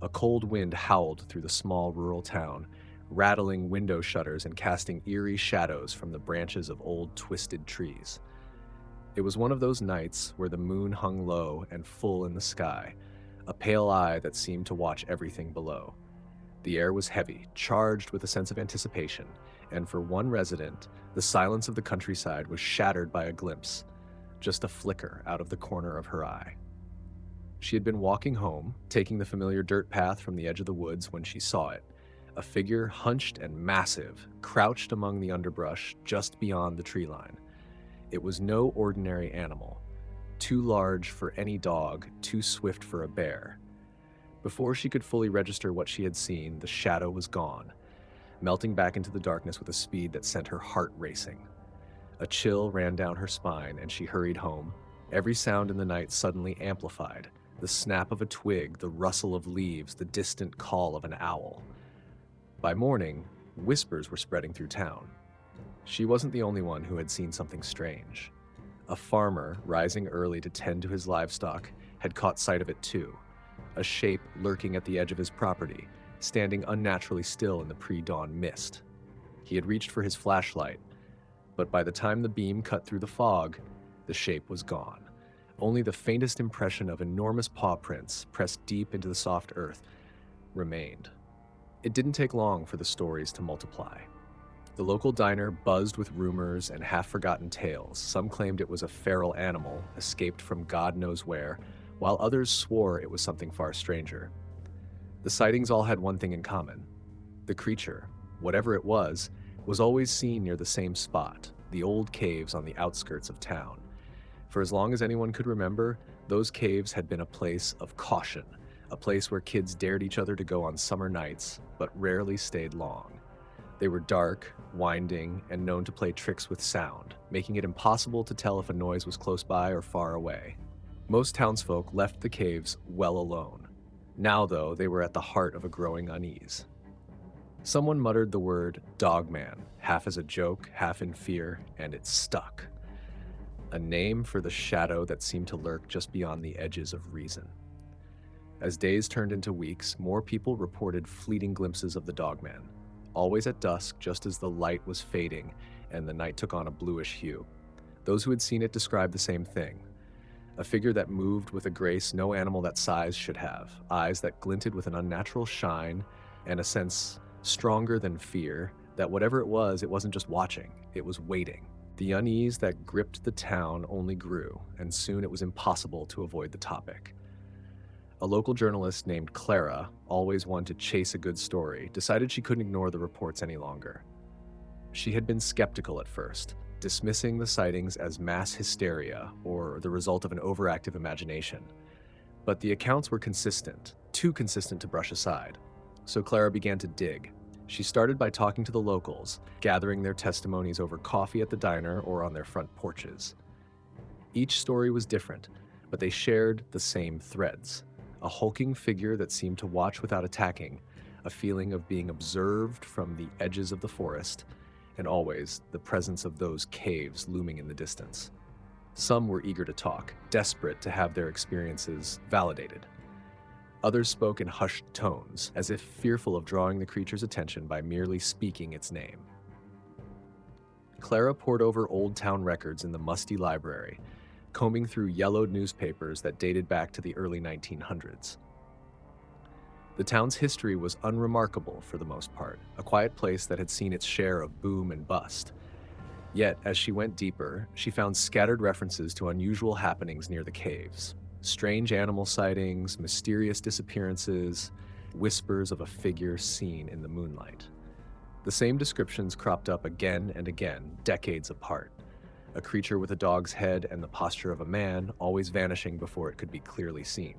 A cold wind howled through the small rural town, rattling window shutters and casting eerie shadows from the branches of old twisted trees. It was one of those nights where the moon hung low and full in the sky, a pale eye that seemed to watch everything below. The air was heavy, charged with a sense of anticipation, and for one resident, the silence of the countryside was shattered by a glimpse, just a flicker out of the corner of her eye. She had been walking home, taking the familiar dirt path from the edge of the woods when she saw it. A figure hunched and massive, crouched among the underbrush just beyond the tree line. It was no ordinary animal, too large for any dog, too swift for a bear. Before she could fully register what she had seen, the shadow was gone, melting back into the darkness with a speed that sent her heart racing. A chill ran down her spine, and she hurried home. Every sound in the night suddenly amplified: the snap of a twig, the rustle of leaves, the distant call of an owl. By morning, whispers were spreading through town. She wasn't the only one who had seen something strange. A farmer, rising early to tend to his livestock, had caught sight of it too. A shape lurking at the edge of his property, standing unnaturally still in the pre-dawn mist. He had reached for his flashlight, but by the time the beam cut through the fog, the shape was gone. Only the faintest impression of enormous paw prints, pressed deep into the soft earth, remained. It didn't take long for the stories to multiply. The local diner buzzed with rumors and half-forgotten tales. Some claimed it was a feral animal, escaped from God knows where, while others swore it was something far stranger. The sightings all had one thing in common. The creature, whatever it was always seen near the same spot, the old caves on the outskirts of town. For as long as anyone could remember, those caves had been a place of caution, a place where kids dared each other to go on summer nights, but rarely stayed long. They were dark, winding, and known to play tricks with sound, making it impossible to tell if a noise was close by or far away. Most townsfolk left the caves well alone. Now, though, they were at the heart of a growing unease. Someone muttered the word Dogman, half as a joke, half in fear, and it stuck. A name for the shadow that seemed to lurk just beyond the edges of reason. As days turned into weeks, more people reported fleeting glimpses of the Dogman, always at dusk, just as the light was fading and the night took on a bluish hue. Those who had seen it described the same thing: a figure that moved with a grace no animal that size should have, eyes that glinted with an unnatural shine, and a sense stronger than fear that whatever it wasn't just watching, it was waiting. The unease that gripped the town only grew, and soon it was impossible to avoid the topic. A local journalist named Clara, always one to chase a good story, decided she couldn't ignore the reports any longer. She had been skeptical at first, dismissing the sightings as mass hysteria or the result of an overactive imagination. But the accounts were consistent, too consistent to brush aside. So Clara began to dig. She started by talking to the locals, gathering their testimonies over coffee at the diner or on their front porches. Each story was different, but they shared the same threads: a hulking figure that seemed to watch without attacking, a feeling of being observed from the edges of the forest, and always the presence of those caves looming in the distance. Some were eager to talk, desperate to have their experiences validated. Others spoke in hushed tones, as if fearful of drawing the creature's attention by merely speaking its name. Clara pored over old town records in the musty library, combing through yellowed newspapers that dated back to the early 1900s. The town's history was unremarkable for the most part, a quiet place that had seen its share of boom and bust. Yet, as she went deeper, she found scattered references to unusual happenings near the caves. Strange animal sightings, mysterious disappearances, whispers of a figure seen in the moonlight. The same descriptions cropped up again and again, decades apart. A creature with a dog's head and the posture of a man, always vanishing before it could be clearly seen.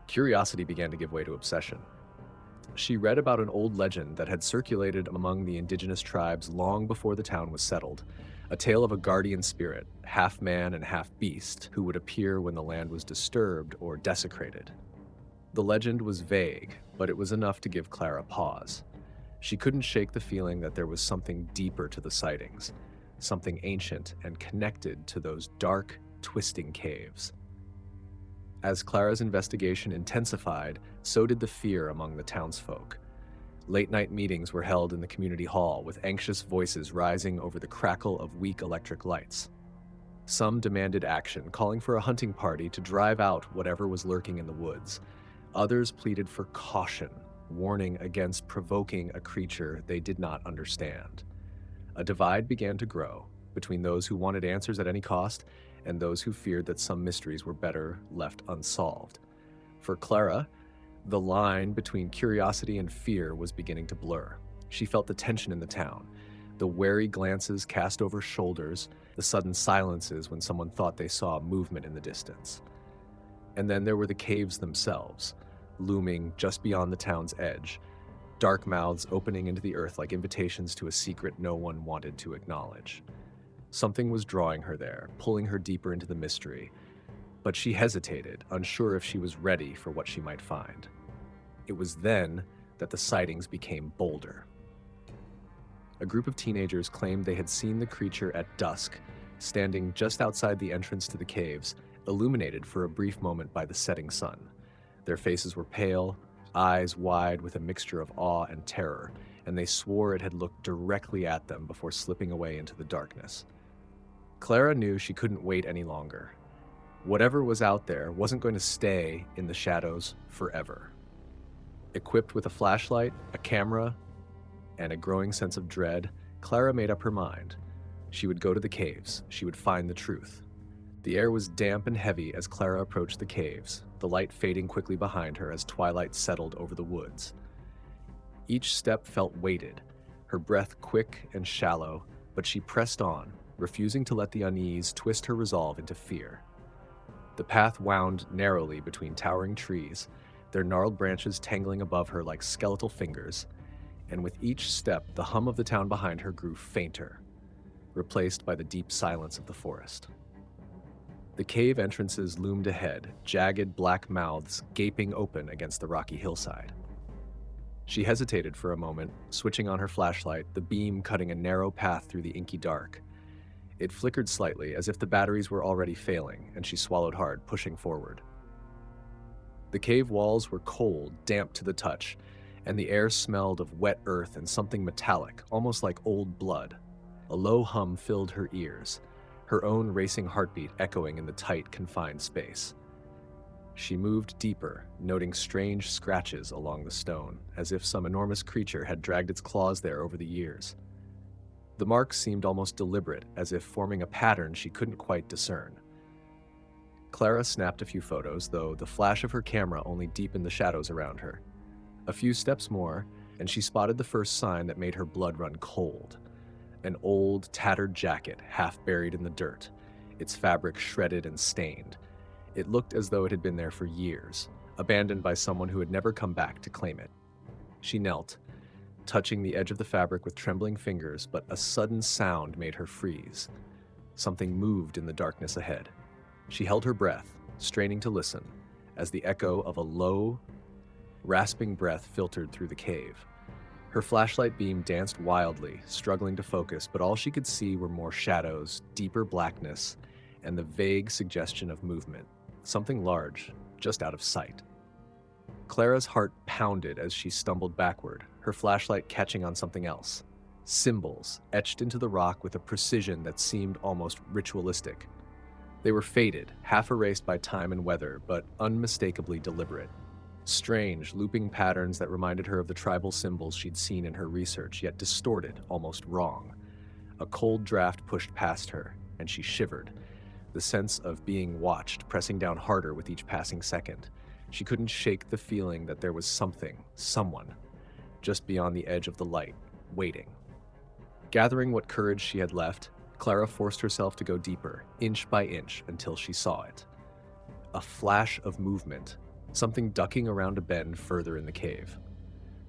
Curiosity began to give way to obsession. She read about an old legend that had circulated among the indigenous tribes long before the town was settled, a tale of a guardian spirit, half man and half beast, who would appear when the land was disturbed or desecrated. The legend was vague, but it was enough to give Clara pause. She couldn't shake the feeling that there was something deeper to the sightings, something ancient and connected to those dark, twisting caves. As Clara's investigation intensified, so did the fear among the townsfolk. Late-night meetings were held in the community hall, with anxious voices rising over the crackle of weak electric lights. Some demanded action, calling for a hunting party to drive out whatever was lurking in the woods. Others pleaded for caution, warning against provoking a creature they did not understand. A divide began to grow between those who wanted answers at any cost and those who feared that some mysteries were better left unsolved. For Clara, the line between curiosity and fear was beginning to blur. She felt the tension in the town, the wary glances cast over shoulders, the sudden silences when someone thought they saw movement in the distance. And then there were the caves themselves, looming just beyond the town's edge, dark mouths opening into the earth like invitations to a secret no one wanted to acknowledge. Something was drawing her there, pulling her deeper into the mystery, but she hesitated, unsure if she was ready for what she might find. It was then that the sightings became bolder. A group of teenagers claimed they had seen the creature at dusk, standing just outside the entrance to the caves, illuminated for a brief moment by the setting sun. Their faces were pale, eyes wide with a mixture of awe and terror, and they swore it had looked directly at them before slipping away into the darkness. Clara knew she couldn't wait any longer. Whatever was out there wasn't going to stay in the shadows forever. Equipped with a flashlight, a camera, and a growing sense of dread, Clara made up her mind. She would go to the caves. She would find the truth. The air was damp and heavy as Clara approached the caves, the light fading quickly behind her as twilight settled over the woods. Each step felt weighted, her breath quick and shallow, but she pressed on, refusing to let the unease twist her resolve into fear. The path wound narrowly between towering trees, their gnarled branches tangling above her like skeletal fingers, and with each step the hum of the town behind her grew fainter, replaced by the deep silence of the forest. The cave entrances loomed ahead, jagged black mouths gaping open against the rocky hillside. She hesitated for a moment, switching on her flashlight, the beam cutting a narrow path through the inky dark. It flickered slightly, as if the batteries were already failing, and she swallowed hard, pushing forward. The cave walls were cold, damp to the touch, and the air smelled of wet earth and something metallic, almost like old blood. A low hum filled her ears, her own racing heartbeat echoing in the tight, confined space. She moved deeper, noting strange scratches along the stone, as if some enormous creature had dragged its claws there over the years. The marks seemed almost deliberate, as if forming a pattern she couldn't quite discern. Clara snapped a few photos, though the flash of her camera only deepened the shadows around her. A few steps more, and she spotted the first sign that made her blood run cold. An old, tattered jacket, half buried in the dirt, its fabric shredded and stained. It looked as though it had been there for years, abandoned by someone who had never come back to claim it. She knelt, touching the edge of the fabric with trembling fingers, but a sudden sound made her freeze. Something moved in the darkness ahead. She held her breath, straining to listen, as the echo of a low, rasping breath filtered through the cave. Her flashlight beam danced wildly, struggling to focus, but all she could see were more shadows, deeper blackness, and the vague suggestion of movement, something large, just out of sight. Clara's heart pounded as she stumbled backward, her flashlight catching on something else. Symbols, etched into the rock with a precision that seemed almost ritualistic. They were faded, half erased by time and weather, but unmistakably deliberate. Strange, looping patterns that reminded her of the tribal symbols she'd seen in her research, yet distorted, almost wrong. A cold draft pushed past her, and she shivered, the sense of being watched pressing down harder with each passing second. She couldn't shake the feeling that there was something, someone, just beyond the edge of the light, waiting. Gathering what courage she had left, Clara forced herself to go deeper, inch by inch, until she saw it. A flash of movement, something ducking around a bend further in the cave.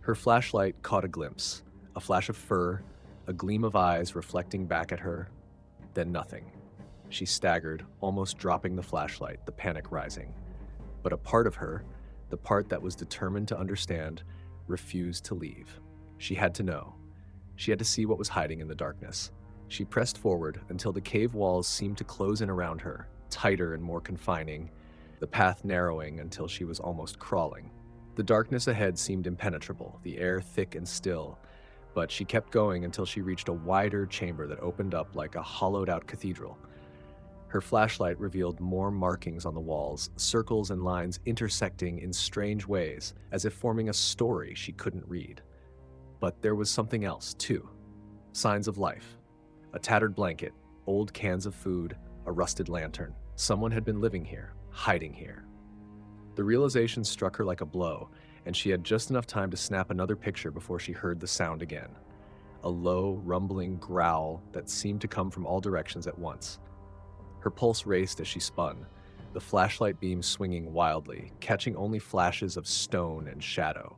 Her flashlight caught a glimpse, a flash of fur, a gleam of eyes reflecting back at her, then nothing. She staggered, almost dropping the flashlight, the panic rising. But a part of her, the part that was determined to understand, refused to leave. She had to know. She had to see what was hiding in the darkness. She pressed forward until the cave walls seemed to close in around her, tighter and more confining, the path narrowing until she was almost crawling. The darkness ahead seemed impenetrable, the air thick and still, but she kept going until she reached a wider chamber that opened up like a hollowed-out cathedral. Her flashlight revealed more markings on the walls, circles and lines intersecting in strange ways, as if forming a story she couldn't read. But there was something else, too. Signs of life. A tattered blanket, old cans of food, a rusted lantern. Someone had been living here, hiding here. The realization struck her like a blow, and she had just enough time to snap another picture before she heard the sound again. A low, rumbling growl that seemed to come from all directions at once. Her pulse raced as she spun, the flashlight beam swinging wildly, catching only flashes of stone and shadow.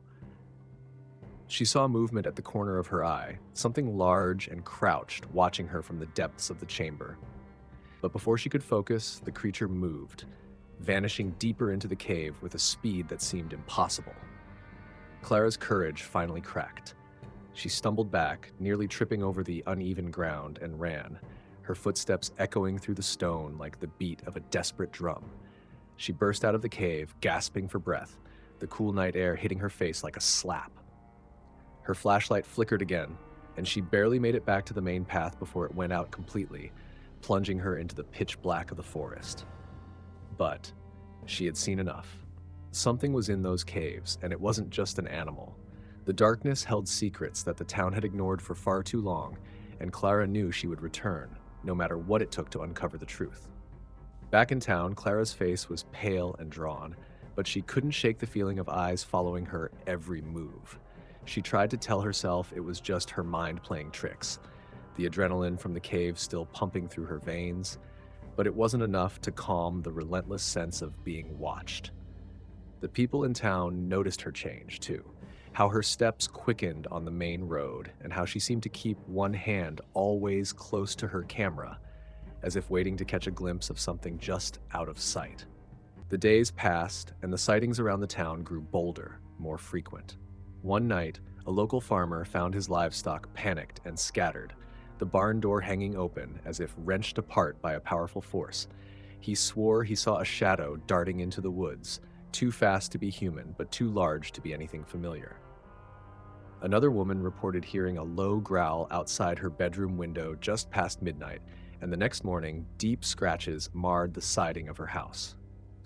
She saw movement at the corner of her eye, something large and crouched, watching her from the depths of the chamber. But before she could focus, the creature moved, vanishing deeper into the cave with a speed that seemed impossible. Clara's courage finally cracked. She stumbled back, nearly tripping over the uneven ground, and ran, her footsteps echoing through the stone like the beat of a desperate drum. She burst out of the cave, gasping for breath, the cool night air hitting her face like a slap. Her flashlight flickered again, and she barely made it back to the main path before it went out completely, plunging her into the pitch black of the forest. But she had seen enough. Something was in those caves, and it wasn't just an animal. The darkness held secrets that the town had ignored for far too long, and Clara knew she would return, no matter what it took to uncover the truth. Back in town, Clara's face was pale and drawn, but she couldn't shake the feeling of eyes following her every move. She tried to tell herself it was just her mind playing tricks, the adrenaline from the cave still pumping through her veins, but it wasn't enough to calm the relentless sense of being watched. The people in town noticed her change, too, how her steps quickened on the main road and how she seemed to keep one hand always close to her camera, as if waiting to catch a glimpse of something just out of sight. The days passed, and the sightings around the town grew bolder, more frequent. One night, a local farmer found his livestock panicked and scattered, the barn door hanging open as if wrenched apart by a powerful force. He swore he saw a shadow darting into the woods, too fast to be human, but too large to be anything familiar. Another woman reported hearing a low growl outside her bedroom window just past midnight, and the next morning, deep scratches marred the siding of her house.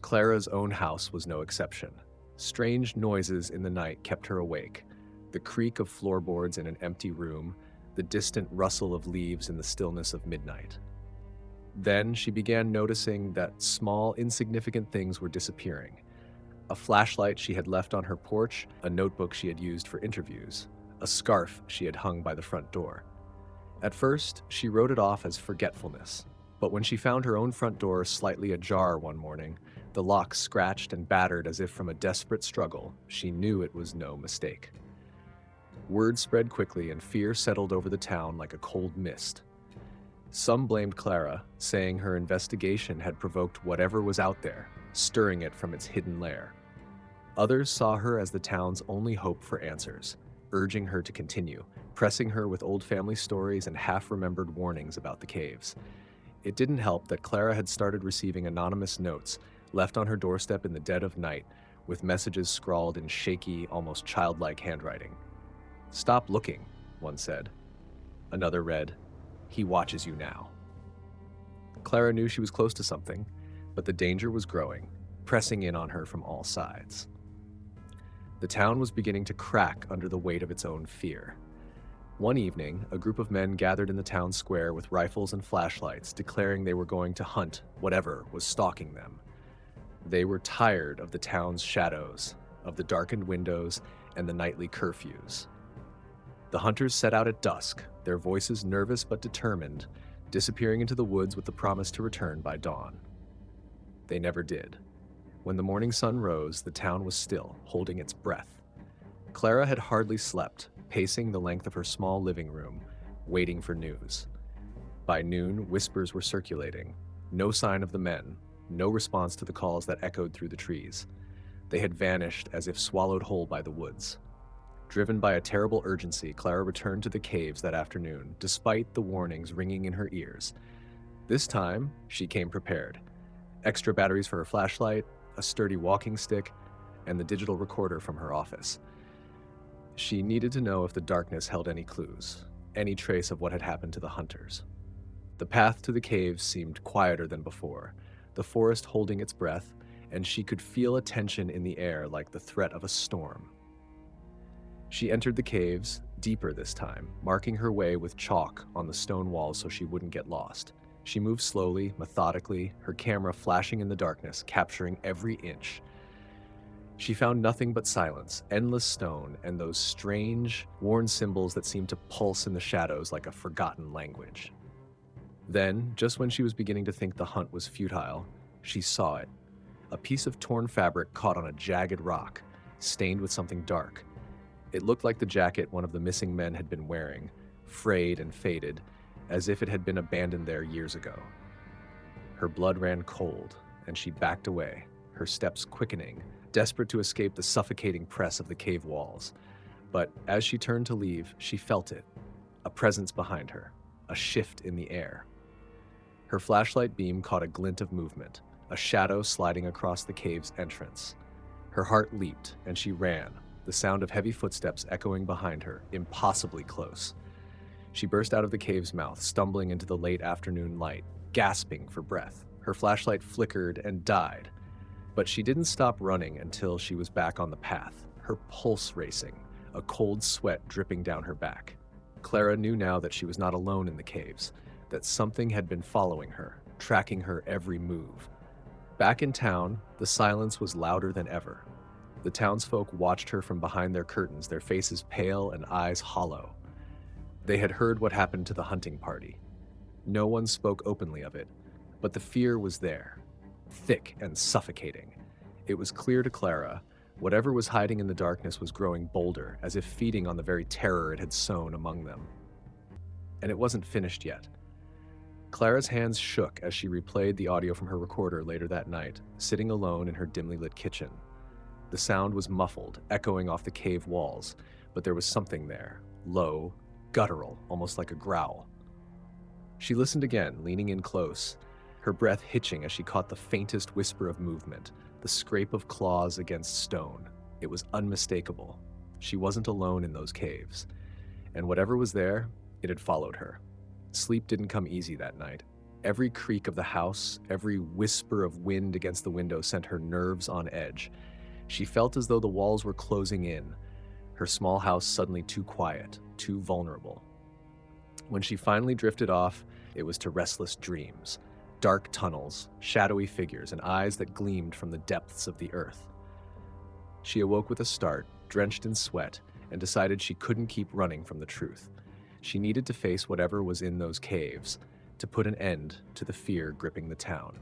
Clara's own house was no exception. Strange noises in the night kept her awake. The creak of floorboards in an empty room, the distant rustle of leaves in the stillness of midnight. Then she began noticing that small, insignificant things were disappearing. A flashlight she had left on her porch, a notebook she had used for interviews, a scarf she had hung by the front door. At first, she wrote it off as forgetfulness, but when she found her own front door slightly ajar one morning, the lock scratched and battered as if from a desperate struggle, she knew it was no mistake. Word spread quickly and fear settled over the town like a cold mist. Some blamed Clara, saying her investigation had provoked whatever was out there, stirring it from its hidden lair. Others saw her as the town's only hope for answers, urging her to continue, pressing her with old family stories and half-remembered warnings about the caves. It didn't help that Clara had started receiving anonymous notes left on her doorstep in the dead of night, with messages scrawled in shaky, almost childlike handwriting. "Stop looking," one said. Another read, "He watches you now." Clara knew she was close to something, but the danger was growing, pressing in on her from all sides. The town was beginning to crack under the weight of its own fear. One evening, a group of men gathered in the town square with rifles and flashlights, declaring they were going to hunt whatever was stalking them. They were tired of the town's shadows, of the darkened windows, and the nightly curfews. The hunters set out at dusk, their voices nervous but determined, disappearing into the woods with the promise to return by dawn. They never did. When the morning sun rose, the town was still, holding its breath. Clara had hardly slept, pacing the length of her small living room, waiting for news. By noon, whispers were circulating. No sign of the men, no response to the calls that echoed through the trees. They had vanished as if swallowed whole by the woods. Driven by a terrible urgency, Clara returned to the caves that afternoon, despite the warnings ringing in her ears. This time, she came prepared. Extra batteries for her flashlight, a sturdy walking stick, and the digital recorder from her office. She needed to know if the darkness held any clues, any trace of what had happened to the hunters. The path to the caves seemed quieter than before, the forest holding its breath, and she could feel a tension in the air like the threat of a storm. She entered the caves, deeper this time, marking her way with chalk on the stone walls so she wouldn't get lost. She moved slowly, methodically, her camera flashing in the darkness, capturing every inch. She found nothing but silence, endless stone, and those strange, worn symbols that seemed to pulse in the shadows like a forgotten language. Then, just when she was beginning to think the hunt was futile, she saw it. A piece of torn fabric caught on a jagged rock, stained with something dark. It looked like the jacket one of the missing men had been wearing, frayed and faded, as if it had been abandoned there years ago. Her blood ran cold, and she backed away, her steps quickening, desperate to escape the suffocating press of the cave walls. But as she turned to leave, she felt it, a presence behind her, a shift in the air. Her flashlight beam caught a glint of movement, a shadow sliding across the cave's entrance. Her heart leaped, and she ran, the sound of heavy footsteps echoing behind her, impossibly close. She burst out of the cave's mouth, stumbling into the late afternoon light, gasping for breath. Her flashlight flickered and died, but she didn't stop running until she was back on the path, her pulse racing, a cold sweat dripping down her back. Clara knew now that she was not alone in the caves, that something had been following her, tracking her every move. Back in town, the silence was louder than ever. The townsfolk watched her from behind their curtains, their faces pale and eyes hollow. They had heard what happened to the hunting party. No one spoke openly of it, but the fear was there, thick and suffocating. It was clear to Clara, whatever was hiding in the darkness was growing bolder, as if feeding on the very terror it had sown among them. And it wasn't finished yet. Clara's hands shook as she replayed the audio from her recorder later that night, sitting alone in her dimly lit kitchen. The sound was muffled, echoing off the cave walls, but there was something there, low, guttural, almost like a growl. She listened again, leaning in close, her breath hitching as she caught the faintest whisper of movement, the scrape of claws against stone. It was unmistakable. She wasn't alone in those caves. And whatever was there, it had followed her. Sleep didn't come easy that night. Every creak of the house, every whisper of wind against the window sent her nerves on edge. She felt as though the walls were closing in, her small house suddenly too quiet, too vulnerable. When she finally drifted off, it was to restless dreams, dark tunnels, shadowy figures, and eyes that gleamed from the depths of the earth. She awoke with a start, drenched in sweat, and decided she couldn't keep running from the truth. She needed to face whatever was in those caves, to put an end to the fear gripping the town.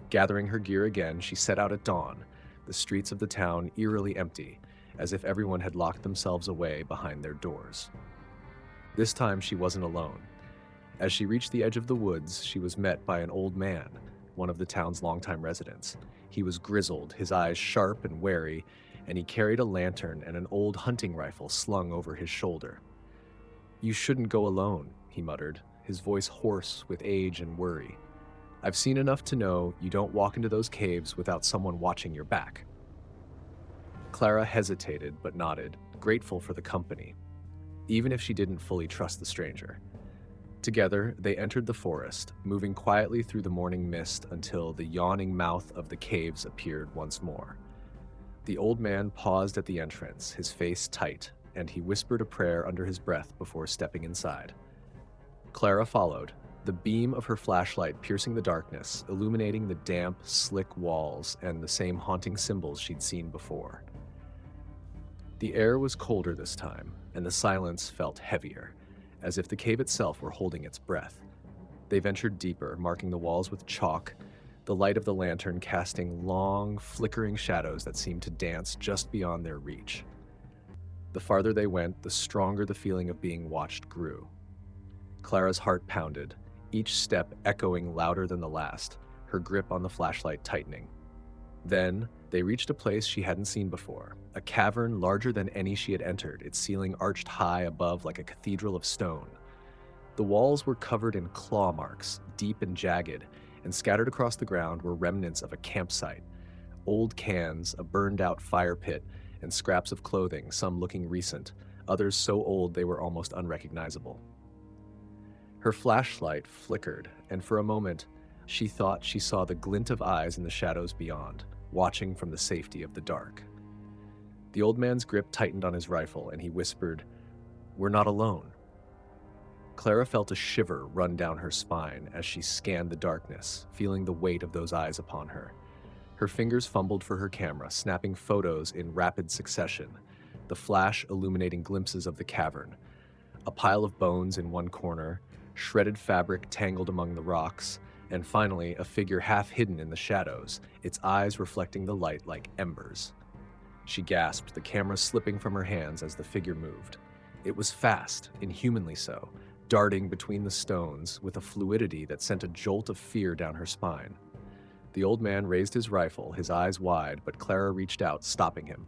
Gathering her gear again, she set out at dawn, the streets of the town eerily empty, as if everyone had locked themselves away behind their doors. This time she wasn't alone. As she reached the edge of the woods, she was met by an old man, one of the town's longtime residents. He was grizzled, his eyes sharp and wary, and he carried a lantern and an old hunting rifle slung over his shoulder. "You shouldn't go alone," he muttered, his voice hoarse with age and worry. "I've seen enough to know you don't walk into those caves without someone watching your back." Clara hesitated but nodded, grateful for the company, even if she didn't fully trust the stranger. Together, they entered the forest, moving quietly through the morning mist until the yawning mouth of the caves appeared once more. The old man paused at the entrance, his face tight, and he whispered a prayer under his breath before stepping inside. Clara followed, the beam of her flashlight piercing the darkness, illuminating the damp, slick walls and the same haunting symbols she'd seen before. The air was colder this time, and the silence felt heavier, as if the cave itself were holding its breath. They ventured deeper, marking the walls with chalk, the light of the lantern casting long, flickering shadows that seemed to dance just beyond their reach. The farther they went, the stronger the feeling of being watched grew. Clara's heart pounded, each step echoing louder than the last, her grip on the flashlight tightening. Then, they reached a place she hadn't seen before, a cavern larger than any she had entered, its ceiling arched high above like a cathedral of stone. The walls were covered in claw marks, deep and jagged, and scattered across the ground were remnants of a campsite, Old cans, a burned-out fire pit, and scraps of clothing, some looking recent, others so old they were almost unrecognizable. Her flashlight flickered, and for a moment, she thought she saw the glint of eyes in the shadows beyond, watching from the safety of the dark. The old man's grip tightened on his rifle, and he whispered, "We're not alone." Clara felt a shiver run down her spine as she scanned the darkness, feeling the weight of those eyes upon her. Her fingers fumbled for her camera, snapping photos in rapid succession, the flash illuminating glimpses of the cavern, a pile of bones in one corner, shredded fabric tangled among the rocks, and finally a figure half hidden in the shadows, its eyes reflecting the light like embers. She gasped, the camera slipping from her hands as the figure moved. It was fast, inhumanly so, darting between the stones with a fluidity that sent a jolt of fear down her spine. The old man raised his rifle, his eyes wide, but Clara reached out, stopping him.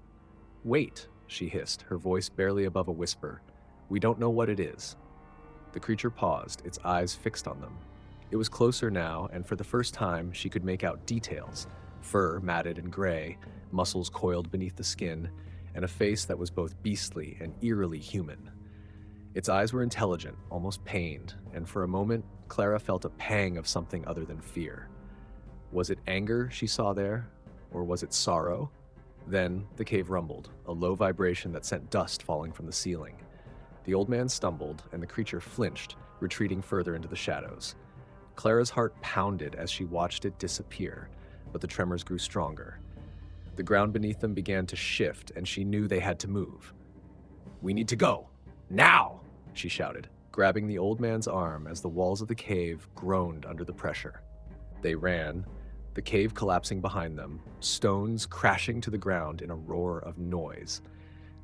"Wait," she hissed, her voice barely above a whisper. "We don't know what it is." The creature paused, its eyes fixed on them. It was closer now, and for the first time she could make out details: fur matted and gray, muscles coiled beneath the skin, and a face that was both beastly and eerily human. Its eyes were intelligent, almost pained, and for a moment Clara felt a pang of something other than fear. Was it anger she saw there, or was it sorrow? Then the cave rumbled, a low vibration that sent dust falling from the ceiling. The old man stumbled, and the creature flinched, retreating further into the shadows. Clara's heart pounded as she watched it disappear, but the tremors grew stronger. The ground beneath them began to shift, and she knew they had to move. "We need to go! Now!" she shouted, grabbing the old man's arm as the walls of the cave groaned under the pressure. They ran, the cave collapsing behind them, stones crashing to the ground in a roar of noise.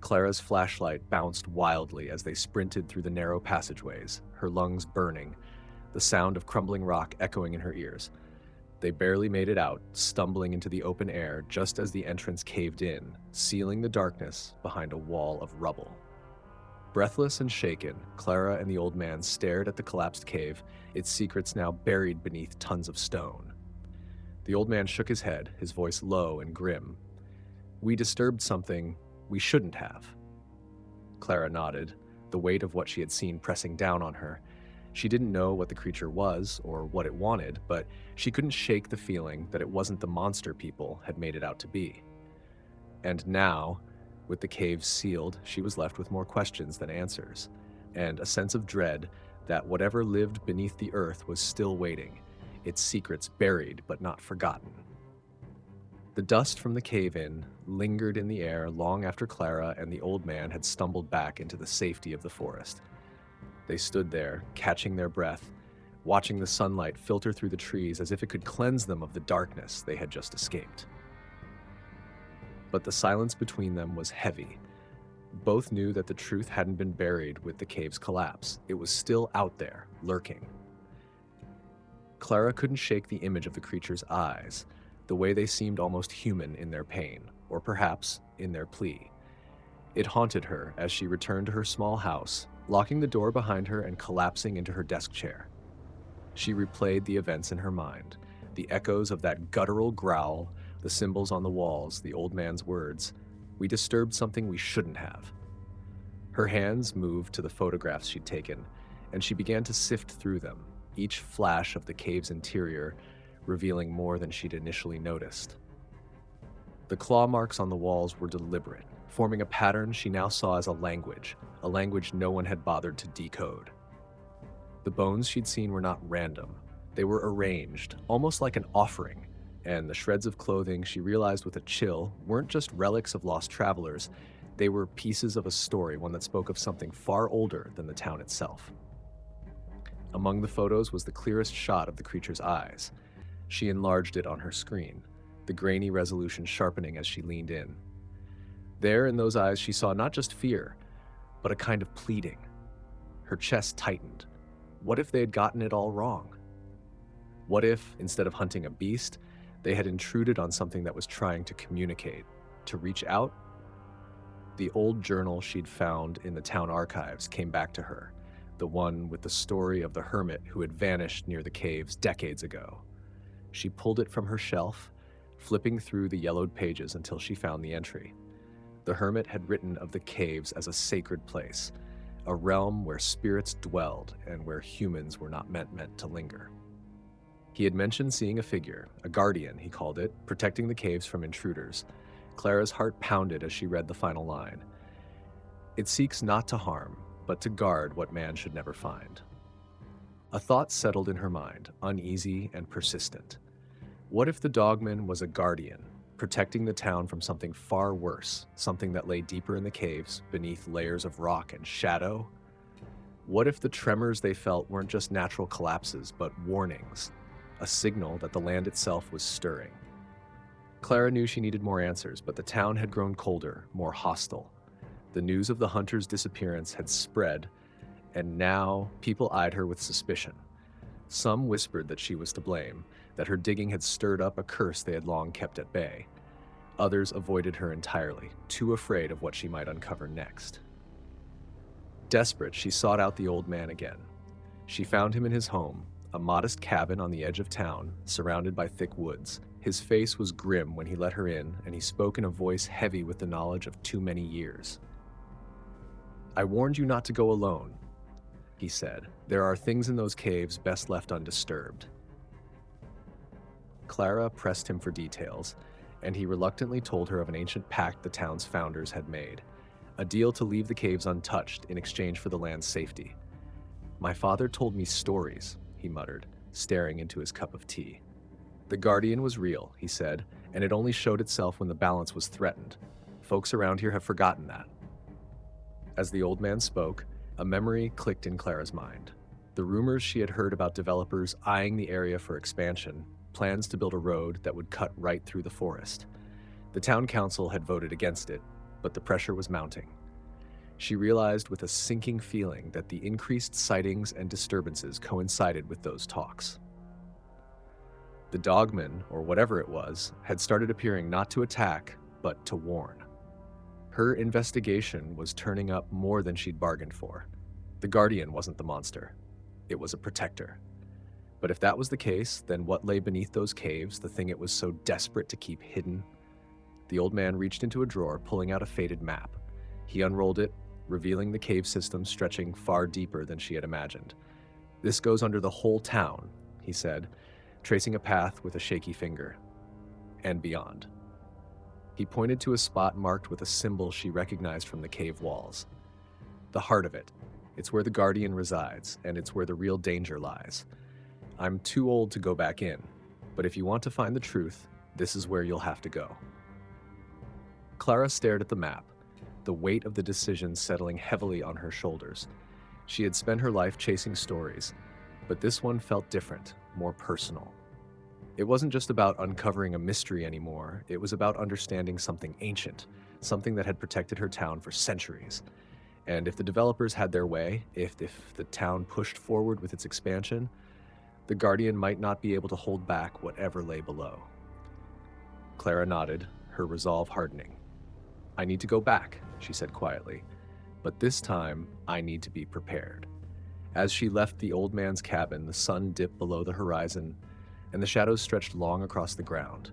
Clara's flashlight bounced wildly as they sprinted through the narrow passageways, her lungs burning, the sound of crumbling rock echoing in her ears. They barely made it out, stumbling into the open air just as the entrance caved in, sealing the darkness behind a wall of rubble. Breathless and shaken, Clara and the old man stared at the collapsed cave, its secrets now buried beneath tons of stone. The old man shook his head, his voice low and grim. "We disturbed something we shouldn't have." Clara nodded, the weight of what she had seen pressing down on her. She didn't know what the creature was or what it wanted, but she couldn't shake the feeling that it wasn't the monster people had made it out to be. And now, with the cave sealed, she was left with more questions than answers, and a sense of dread that whatever lived beneath the earth was still waiting, its secrets buried but not forgotten. The dust from the cave-in lingered in the air long after Clara and the old man had stumbled back into the safety of the forest. They stood there, catching their breath, watching the sunlight filter through the trees as if it could cleanse them of the darkness they had just escaped. But the silence between them was heavy. Both knew that the truth hadn't been buried with the cave's collapse. It was still out there, lurking. Clara couldn't shake the image of the creature's eyes, the way they seemed almost human in their pain, or perhaps in their plea. It haunted her as she returned to her small house, locking the door behind her and collapsing into her desk chair. She replayed the events in her mind, the echoes of that guttural growl, the symbols on the walls, the old man's words. "We disturbed something we shouldn't have." Her hands moved to the photographs she'd taken, and she began to sift through them, each flash of the cave's interior revealing more than she'd initially noticed. The claw marks on the walls were deliberate, forming a pattern she now saw as a language no one had bothered to decode. The bones she'd seen were not random. They were arranged, almost like an offering, and the shreds of clothing, she realized with a chill, weren't just relics of lost travelers. They were pieces of a story, one that spoke of something far older than the town itself. Among the photos was the clearest shot of the creature's eyes. She enlarged it on her screen, the grainy resolution sharpening as she leaned in. There in those eyes she saw not just fear, but a kind of pleading. Her chest tightened. What if they had gotten it all wrong? What if, instead of hunting a beast, they had intruded on something that was trying to communicate, to reach out? The old journal she'd found in the town archives came back to her, the one with the story of the hermit who had vanished near the caves decades ago. She pulled it from her shelf, flipping through the yellowed pages until she found the entry. The hermit had written of the caves as a sacred place, a realm where spirits dwelled and where humans were not meant to linger. He had mentioned seeing a figure, a guardian, he called it, protecting the caves from intruders. Clara's heart pounded as she read the final line. It seeks not to harm, but to guard what man should never find. A thought settled in her mind, uneasy and persistent. What if the Dogman was a guardian, protecting the town from something far worse, something that lay deeper in the caves, beneath layers of rock and shadow? What if the tremors they felt weren't just natural collapses, but warnings, a signal that the land itself was stirring? Clara knew she needed more answers, but the town had grown colder, more hostile. The news of the hunter's disappearance had spread, and now people eyed her with suspicion. Some whispered that she was to blame, that her digging had stirred up a curse they had long kept at bay. Others avoided her entirely, too afraid of what she might uncover next. Desperate, she sought out the old man again. She found him in his home, a modest cabin on the edge of town, surrounded by thick woods. His face was grim when he let her in, and he spoke in a voice heavy with the knowledge of too many years. "I warned you not to go alone," he said. "There are things in those caves best left undisturbed." Clara pressed him for details, and he reluctantly told her of an ancient pact the town's founders had made, a deal to leave the caves untouched in exchange for the land's safety. "My father told me stories," he muttered, staring into his cup of tea. "The Guardian was real," he said, "and it only showed itself when the balance was threatened. Folks around here have forgotten that." As the old man spoke, a memory clicked in Clara's mind. The rumors she had heard about developers eyeing the area for expansion, plans to build a road that would cut right through the forest. The town council had voted against it, but the pressure was mounting. She realized with a sinking feeling that the increased sightings and disturbances coincided with those talks. The Dogman, or whatever it was, had started appearing not to attack, but to warn. Her investigation was turning up more than she'd bargained for. The Guardian wasn't the monster. It was a protector. But if that was the case, then what lay beneath those caves, the thing it was so desperate to keep hidden? The old man reached into a drawer, pulling out a faded map. He unrolled it, revealing the cave system stretching far deeper than she had imagined. "This goes under the whole town," he said, tracing a path with a shaky finger. "And beyond." He pointed to a spot marked with a symbol she recognized from the cave walls. "The heart of it. It's where the Guardian resides, and it's where the real danger lies. I'm too old to go back in, but if you want to find the truth, this is where you'll have to go." Clara stared at the map, the weight of the decision settling heavily on her shoulders. She had spent her life chasing stories, but this one felt different, more personal. It wasn't just about uncovering a mystery anymore, it was about understanding something ancient, something that had protected her town for centuries. And if the developers had their way, if the town pushed forward with its expansion, the Guardian might not be able to hold back whatever lay below. Clara nodded, her resolve hardening. "I need to go back," she said quietly, "but this time I need to be prepared." As she left the old man's cabin, the sun dipped below the horizon, and the shadows stretched long across the ground.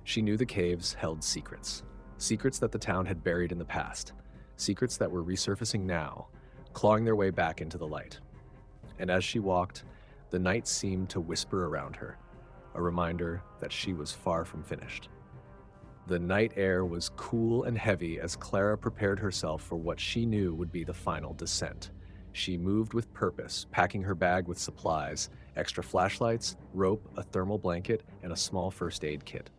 She knew the caves held secrets, secrets that the town had buried in the past, secrets that were resurfacing now, clawing their way back into the light. And as she walked, the night seemed to whisper around her, a reminder that she was far from finished. The night air was cool and heavy as Clara prepared herself for what she knew would be the final descent. She moved with purpose, packing her bag with supplies, extra flashlights, rope, a thermal blanket, and a small first aid kit.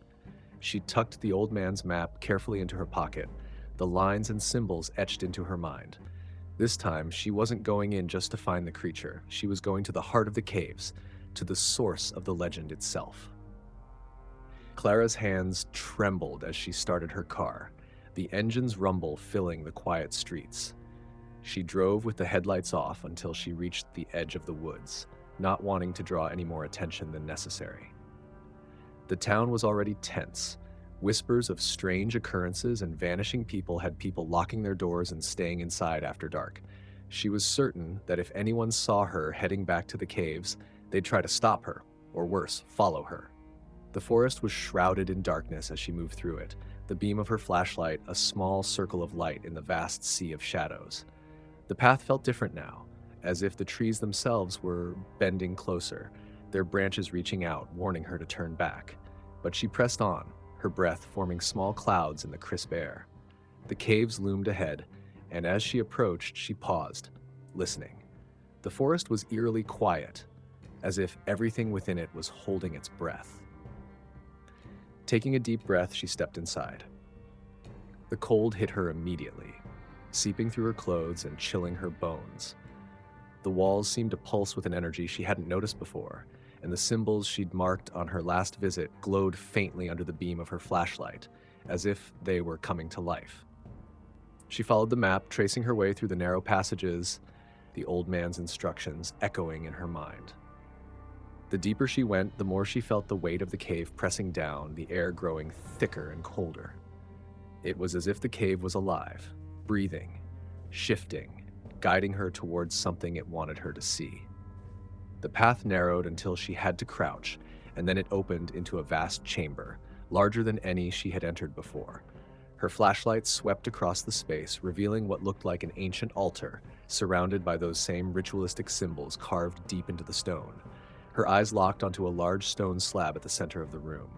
She tucked the old man's map carefully into her pocket, the lines and symbols etched into her mind. This time, she wasn't going in just to find the creature. She was going to the heart of the caves, to the source of the legend itself. Clara's hands trembled as she started her car, the engine's rumble filling the quiet streets. She drove with the headlights off until she reached the edge of the woods, not wanting to draw any more attention than necessary. The town was already tense. Whispers of strange occurrences and vanishing people had people locking their doors and staying inside after dark. She was certain that if anyone saw her heading back to the caves, they'd try to stop her, or worse, follow her. The forest was shrouded in darkness as she moved through it, the beam of her flashlight a small circle of light in the vast sea of shadows. The path felt different now, as if the trees themselves were bending closer, their branches reaching out, warning her to turn back. But she pressed on, her breath forming small clouds in the crisp air. The caves loomed ahead, and as she approached, she paused, listening. The forest was eerily quiet, as if everything within it was holding its breath. Taking a deep breath, she stepped inside. The cold hit her immediately, seeping through her clothes and chilling her bones. The walls seemed to pulse with an energy she hadn't noticed before, and the symbols she'd marked on her last visit glowed faintly under the beam of her flashlight, as if they were coming to life. She followed the map, tracing her way through the narrow passages, the old man's instructions echoing in her mind. The deeper she went, the more she felt the weight of the cave pressing down, the air growing thicker and colder. It was as if the cave was alive, breathing, shifting, guiding her towards something it wanted her to see. The path narrowed until she had to crouch, and then it opened into a vast chamber, larger than any she had entered before. Her flashlight swept across the space, revealing what looked like an ancient altar, surrounded by those same ritualistic symbols carved deep into the stone. Her eyes locked onto a large stone slab at the center of the room.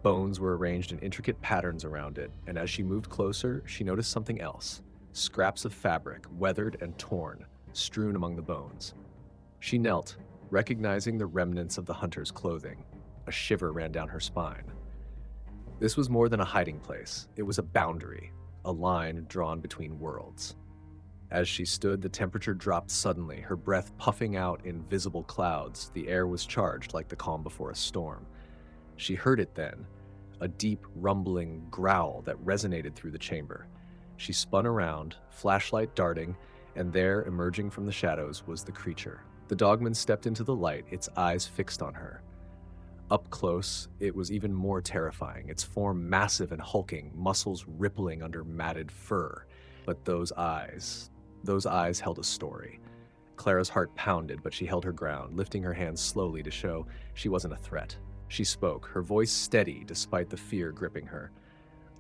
Bones were arranged in intricate patterns around it, and as she moved closer, she noticed something else. Scraps of fabric, weathered and torn, strewn among the bones. She knelt, recognizing the remnants of the hunter's clothing. A shiver ran down her spine. This was more than a hiding place. It was a boundary, a line drawn between worlds. As she stood, the temperature dropped suddenly, her breath puffing out in visible clouds. The air was charged like the calm before a storm. She heard it then, a deep, rumbling growl that resonated through the chamber. She spun around, flashlight darting, and there, emerging from the shadows, was the creature. The dogman stepped into the light, its eyes fixed on her. Up close, it was even more terrifying, its form massive and hulking, muscles rippling under matted fur. But those eyes held a story. Clara's heart pounded, but she held her ground, lifting her hands slowly to show she wasn't a threat. She spoke, her voice steady despite the fear gripping her.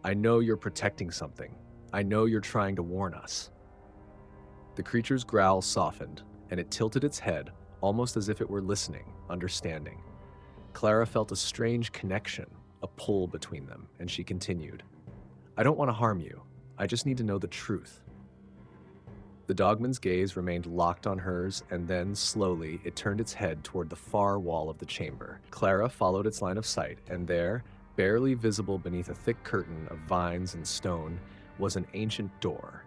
"I know you're protecting something. I know you're trying to warn us." The creature's growl softened, and it tilted its head, almost as if it were listening, understanding. Clara felt a strange connection, a pull between them, and she continued. "I don't want to harm you. I just need to know the truth." The dogman's gaze remained locked on hers, and then, slowly, it turned its head toward the far wall of the chamber. Clara followed its line of sight, and there, barely visible beneath a thick curtain of vines and stone, was an ancient door,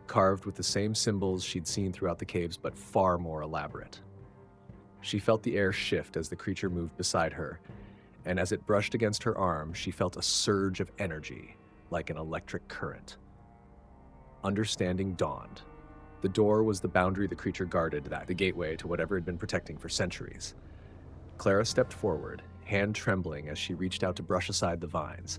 carved with the same symbols she'd seen throughout the caves, but far more elaborate. She felt the air shift as the creature moved beside her, and as it brushed against her arm, she felt a surge of energy, like an electric current. Understanding dawned. The door was the boundary the creature guarded, the gateway to whatever had been protecting for centuries. Clara stepped forward, hand trembling as she reached out to brush aside the vines.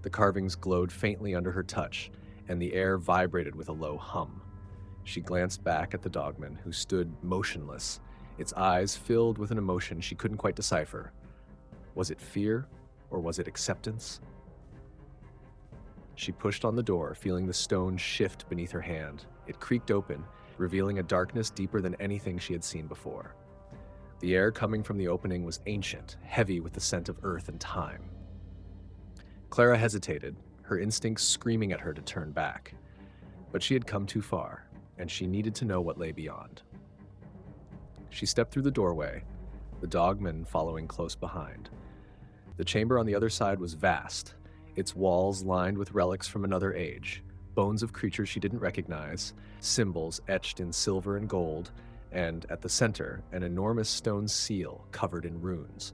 The carvings glowed faintly under her touch, and the air vibrated with a low hum. She glanced back at the dogman, who stood motionless, its eyes filled with an emotion she couldn't quite decipher. Was it fear, or was it acceptance? She pushed on the door, feeling the stone shift beneath her hand. It creaked open, revealing a darkness deeper than anything she had seen before. The air coming from the opening was ancient, heavy with the scent of earth and time. Clara hesitated, her instincts screaming at her to turn back. But she had come too far, and she needed to know what lay beyond. She stepped through the doorway, the dogman following close behind. The chamber on the other side was vast, its walls lined with relics from another age, bones of creatures she didn't recognize, symbols etched in silver and gold, and at the center, an enormous stone seal covered in runes.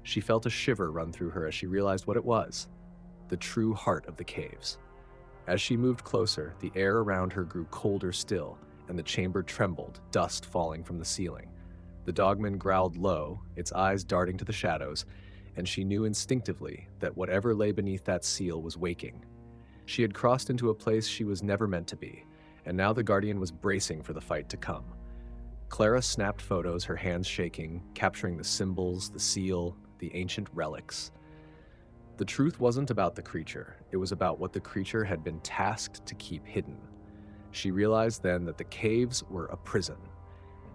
She felt a shiver run through her as she realized what it was, the true heart of the caves. As she moved closer, the air around her grew colder still, and the chamber trembled, dust falling from the ceiling. The dogman growled low, its eyes darting to the shadows, and she knew instinctively that whatever lay beneath that seal was waking. She had crossed into a place she was never meant to be, and now the Guardian was bracing for the fight to come. Clara snapped photos, her hands shaking, capturing the symbols, the seal, the ancient relics. The truth wasn't about the creature, it was about what the creature had been tasked to keep hidden. She realized then that the caves were a prison,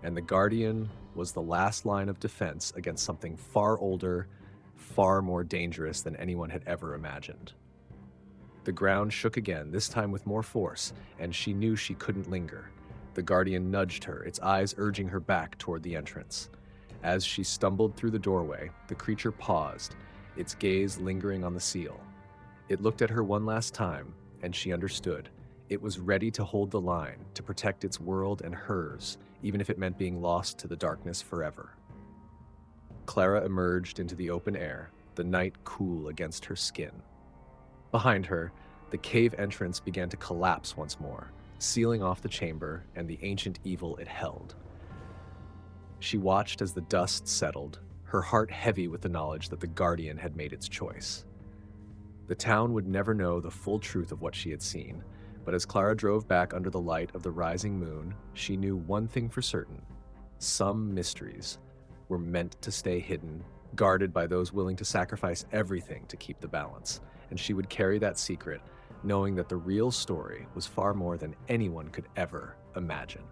and the Guardian was the last line of defense against something far older, far more dangerous than anyone had ever imagined. The ground shook again, this time with more force, and she knew she couldn't linger. The Guardian nudged her, its eyes urging her back toward the entrance. As she stumbled through the doorway, the creature paused, its gaze lingering on the seal. It looked at her one last time, and she understood. It was ready to hold the line, to protect its world and hers, even if it meant being lost to the darkness forever. Clara emerged into the open air, the night cool against her skin. Behind her, the cave entrance began to collapse once more, sealing off the chamber and the ancient evil it held. She watched as the dust settled, her heart heavy with the knowledge that the Guardian had made its choice. The town would never know the full truth of what she had seen, but as Clara drove back under the light of the rising moon, she knew one thing for certain. Some mysteries were meant to stay hidden, guarded by those willing to sacrifice everything to keep the balance, and she would carry that secret, knowing that the real story was far more than anyone could ever imagine.